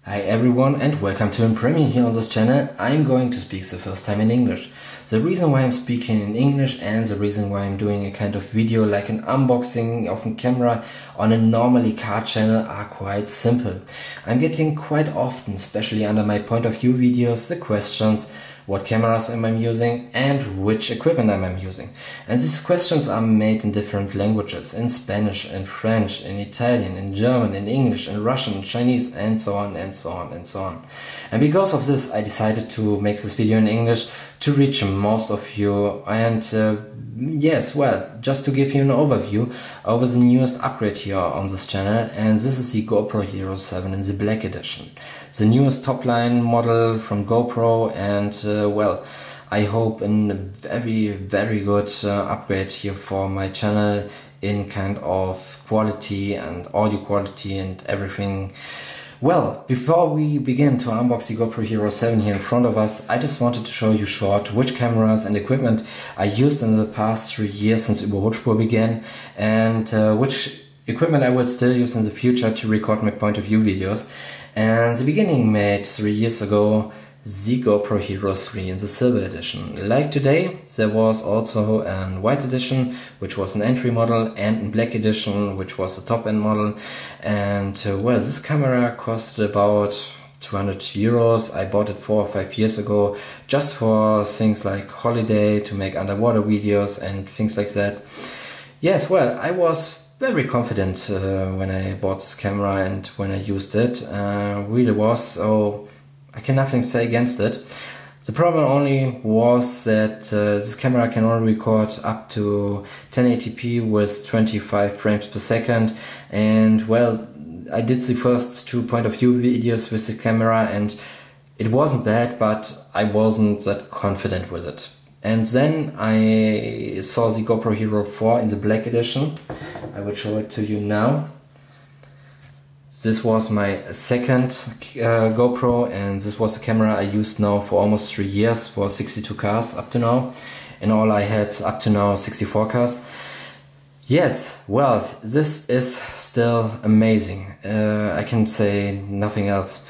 Hi everyone and welcome to In Premiere here on this channel. I'm going to speak the first time in English. The reason why I'm speaking in English and the reason why I'm doing a kind of video like an unboxing of a camera on a normally car channel are quite simple. I'm getting quite often, especially under my point of view videos, the questions: what cameras am I using and which equipment am I using? And these questions are made in different languages, in Spanish, in French, in Italian, in German, in English, in Russian, in Chinese, and so on and so on and so on. And because of this I decided to make this video in English to reach most of you and just to give you an overview over the newest upgrade here on this channel, and this is the GoPro Hero 7 in the Black Edition. The newest top-line model from GoPro, and I hope in a very good upgrade here for my channel in kind of quality and audio quality and everything. Well, before we begin to unbox the GoPro Hero 7 here in front of us, I just wanted to show you short which cameras and equipment I used in the past 3 years since Überholspur began, and which equipment I will still use in the future to record my point of view videos. And the beginning made 3 years ago the GoPro Hero 3 in the Silver Edition. Like today, there was also a White Edition, which was an entry model, and a Black Edition, which was the top-end model. And this camera costed about 200 euros. I bought it 4 or 5 years ago, just for things like holiday, to make underwater videos and things like that. Yes, well, I was very confident when I bought this camera and when I used it. Really was, so I can nothing say against it. The problem only was that this camera can only record up to 1080p with 25 frames per second, and well, I did the first 2 point of view videos with the camera and it wasn't bad, but I wasn't that confident with it. And then I saw the GoPro Hero 4 in the Black Edition. I will show it to you now. This was my second GoPro, and this was the camera I used now for almost 3 years for 62 cars up to now. In all I had up to now 64 cars. Yes, well, this is still amazing. I can say nothing else.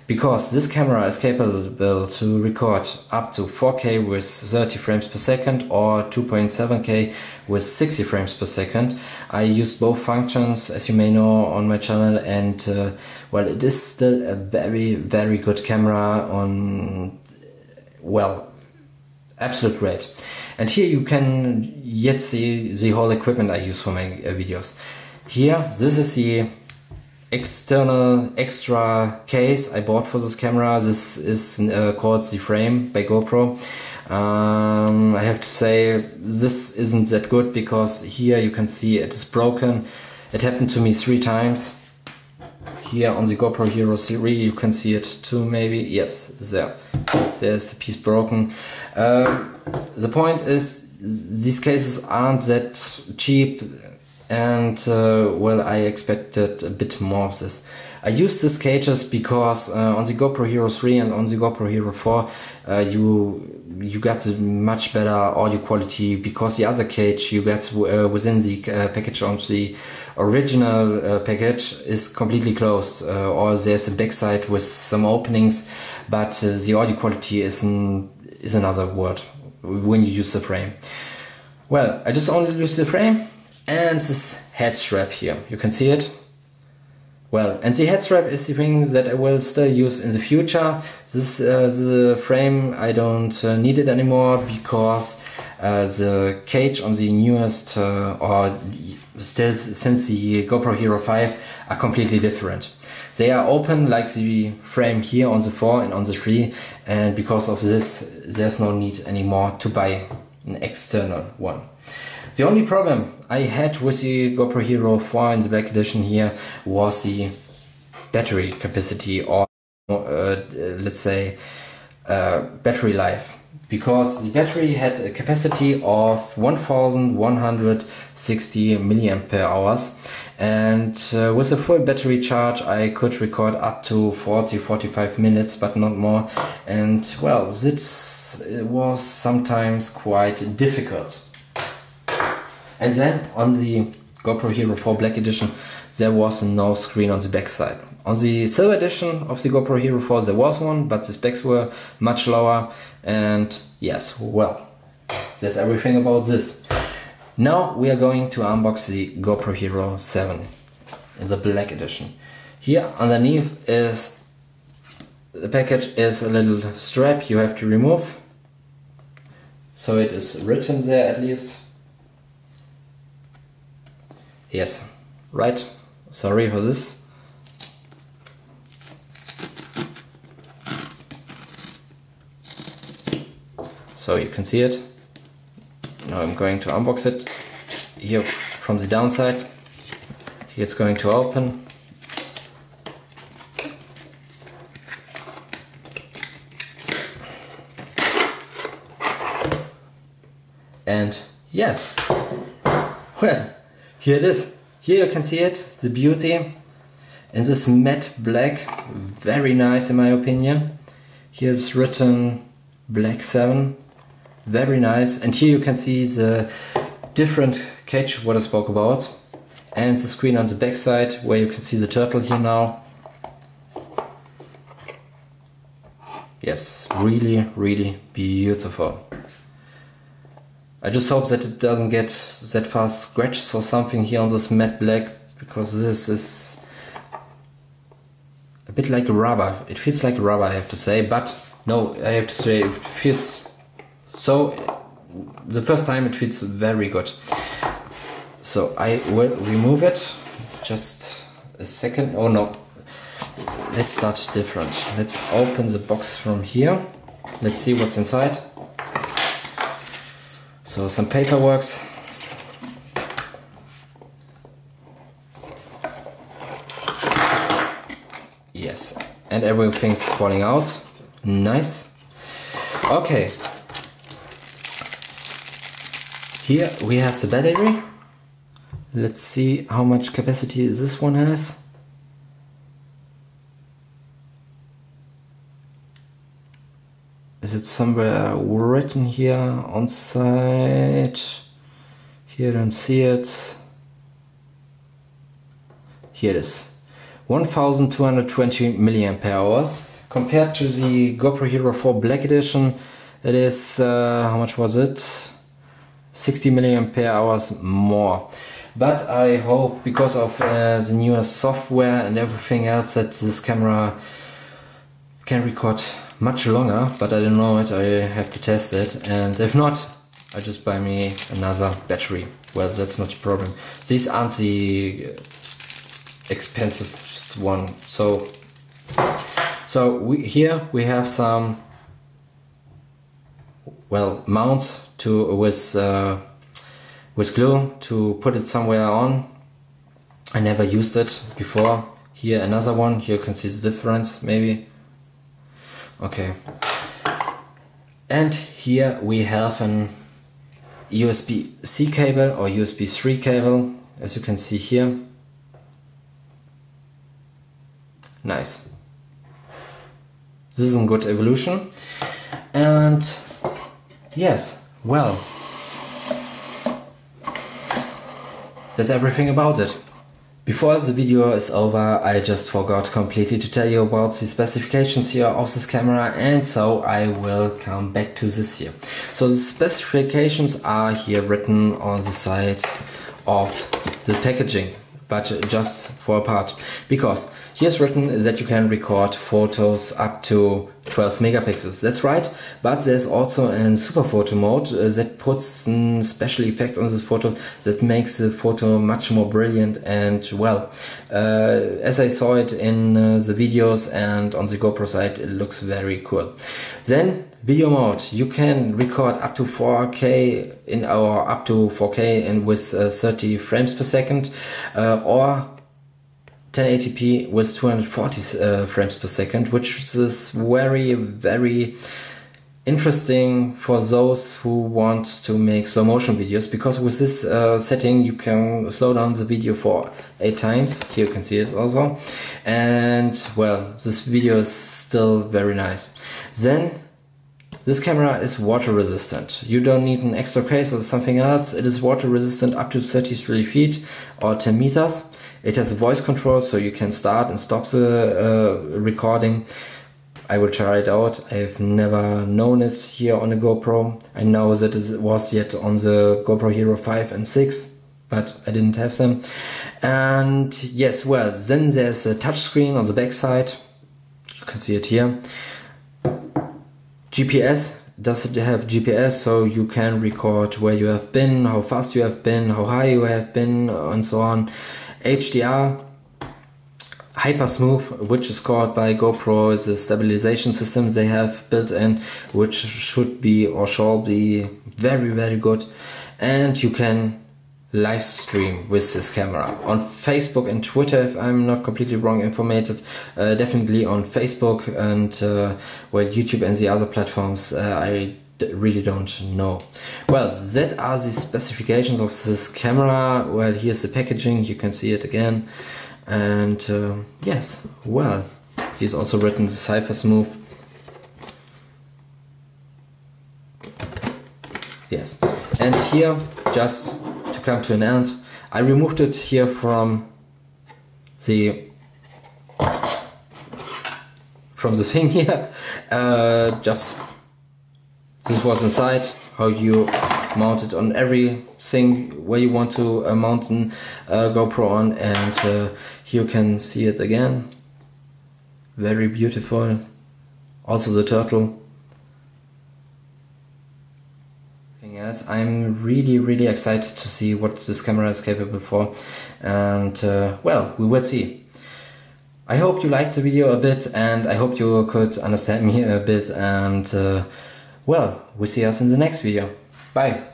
Because this camera is capable to record up to 4K with 30 frames per second or 2.7K with 60 frames per second. I used both functions, as you may know, on my channel, and it is still a very good camera on, absolute great. And here you can yet see the whole equipment I use for my videos. Here, this is the external extra case I bought for this camera. This is called the frame by GoPro. I have to say this isn't that good, because here you can see it is broken. It happened to me 3 times. Here on the GoPro Hero 3 you can see it too, maybe. Yes, there's a piece broken. The point is, these cases aren't that cheap, and I expected a bit more of this. I used these cages because on the GoPro Hero 3 and on the GoPro Hero 4 you got the much better audio quality, because the other cage you get within the package of the original package is completely closed, or there's a backside with some openings, but the audio quality is another word when you use the frame. Well, I just only use the frame and this head strap here, you can see it. Well, and the head strap is the thing that I will still use in the future. This the frame, I don't need it anymore, because the cage on the newest or still since the GoPro Hero 5 are completely different. They are open like the frame here on the 4 and on the 3, and because of this there's no need anymore to buy an external one. The only problem I had with the GoPro Hero 4 in the Black Edition here was the battery capacity, or let's say battery life. Because the battery had a capacity of 1160 milliampere hours, and with a full battery charge I could record up to 40-45 minutes, but not more. And well, this was sometimes quite difficult. And then on the GoPro Hero 4 Black Edition, there was no screen on the back side. On the silver edition of the GoPro Hero 4 there was one, but the specs were much lower, and yes, well, that's everything about this. Now we are going to unbox the GoPro Hero 7 in the black edition. Here underneath is the package is a little strap you have to remove. So it is written there at least. Yes, right. Sorry for this. So you can see it. Now I'm going to unbox it. Here from the downside. Here it's going to open. And yes, well, here it is. Here you can see it, the beauty in this matte black, very nice in my opinion. Here's written black 7, very nice. And here you can see the different cage what I spoke about, and the screen on the back side where you can see the turtle here now. Yes, really, really beautiful. I just hope that it doesn't get that far scratches or something here on this matte black, because this is a bit like rubber. It feels like rubber, I have to say, but no, I have to say it feels so, the first time it feels very good. So I will remove it, just a second. Oh no, let's start different. Let's open the box from here. Let's see what's inside. So some paperwork. Yes, and everything's falling out. Nice. Okay. Here we have the battery. Let's see how much capacity this one has. Is it somewhere written here on side? Here I don't see it. Here it is. 1220 milliampere hours. Compared to the GoPro Hero 4 Black Edition, it is, how much was it? 60 milliampere hours more. But I hope, because of the newest software and everything else, that this camera can record much longer, but I don't know it, I have to test it, and if not, I just buy me another battery. Well, that's not a problem. These aren't the expensive one. So here we have some, well, mounts to with glue to put it somewhere on. I never used it before. Here another one. Here you can see the difference, maybe. Okay, and here we have an USB-C cable or USB 3 cable, as you can see here. Nice. This is a good evolution. And yes, well, that's everything about it. Before the video is over, I just forgot completely to tell you about the specifications here of this camera, and so I will come back to this here. So the specifications are here written on the side of the packaging, but just for a part, because here's written that you can record photos up to 12 megapixels. That's right, but there's also a super photo mode that puts a special effect on this photo that makes the photo much more brilliant, and well, as I saw it in the videos and on the GoPro side, it looks very cool. Then video mode, you can record up to 4K up to 4K and with 30 frames per second, or 1080p with 240 frames per second, which is very, very interesting for those who want to make slow motion videos, because with this setting you can slow down the video for 8 times. Here you can see it also, and well, this video is still very nice. Then this camera is water resistant. You don't need an extra case or something else. It is water resistant up to 33 feet or 10 meters. It has a voice control, so you can start and stop the recording. I will try it out. I've never known it here on a GoPro. I know that it was yet on the GoPro Hero 5 and 6, but I didn't have them. And yes, well, then there's a touch screen on the back side. You can see it here. GPS. Does it have GPS, so you can record where you have been, how fast you have been, how high you have been, and so on. HDR, Hyper Smooth, which is called by GoPro, is a stabilization system they have built in, which should be or shall be very, very good. And you can live stream with this camera on Facebook and Twitter, if I'm not completely wrong informated. Definitely on Facebook and well, YouTube and the other platforms, I really don't know. Well, that are the specifications of this camera. Well, here's the packaging, you can see it again. And yes, well, he's also written the Hyper Smooth. Yes, and here, just come to an end, I removed it here from the thing here. Just this was inside, how you mount it on everything where you want to mount an GoPro on, and here you can see it again. Very beautiful. Also the turtle. Else. I'm really excited to see what this camera is capable for, and well, we will see. I hope you liked the video a bit, and I hope you could understand me a bit, and well, we see us in the next video. Bye!